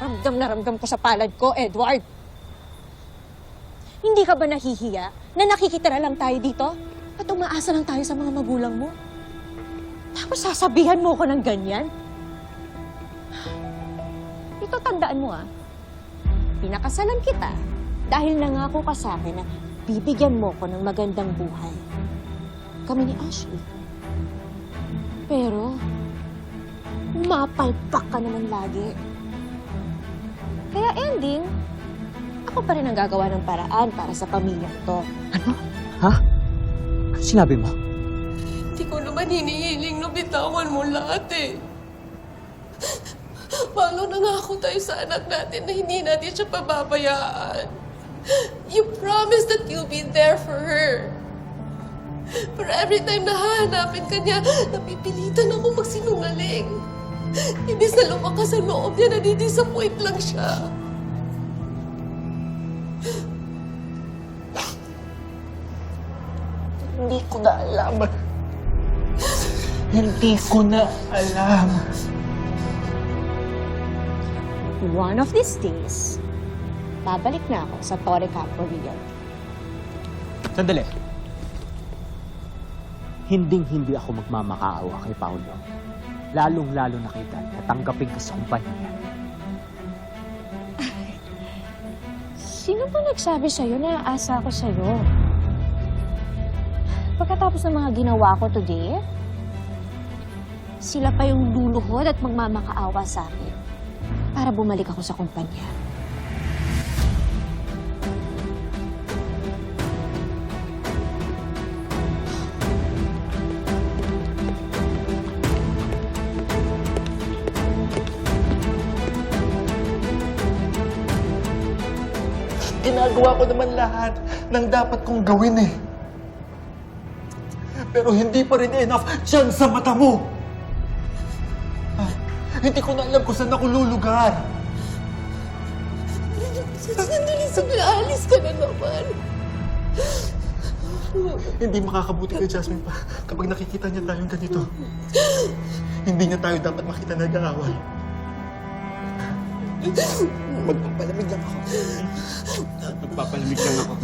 ramdam ko sa palad ko, Edward. Hindi ka ba nahihiya na nakikitira lang tayo dito at umaasa lang tayo sa mga magulang mo? Tapos sasabihan mo ko ng ganyan? Ito, tandaan mo pinakasalan kita dahil nangako ka sa akin na bibigyan mo ko ng magandang buhay. Kami ni Ashley. Pero, umapalpak ka naman lagi. Kaya ending, ako pa rin ang gagawa ng paraan para sa pamilya to. Ano? Ha? Ano sinabi mo? Hindi ko naman hinihiling na bitawan mo lahat eh. Paano nangako tayo sa anak natin na hindi natin siya pababayaan? You promised that you'll be there for her. Pero every time na hahanapin ka niya, napipilitan ako magsinungaling. Ibig na lumakas ang loob niya, nadidisappoint lang siya. Hindi ko na alam. Hindi ko na alam. One of these days, babalik na ako sa Torre Campo Real. Sandali. Hinding-hindi ako magmamakaawa kay Paolo. Lalong-lalo na kay Dan na tanggapin ka sa kumpanya. Sino ba nagsabi sa'yo na aasa ako sa'yo? Pagkatapos ng mga ginawa ko today, sila pa yung luluhod at magmamakaawa sa akin para bumalik ako sa kumpanya. Ginagawa ko naman lahat ng dapat kong gawin eh. Pero hindi pa rin enough dyan sa mata mo. Hindi ko na alam kung saan ako lulugar. Sandali, alis ka na naman. Hindi makakabuti kay Jasmine pa kapag nakikita niya tayong ganito. Hindi niya tayo dapat makita nag-aaway. Magpapalamig lang ako.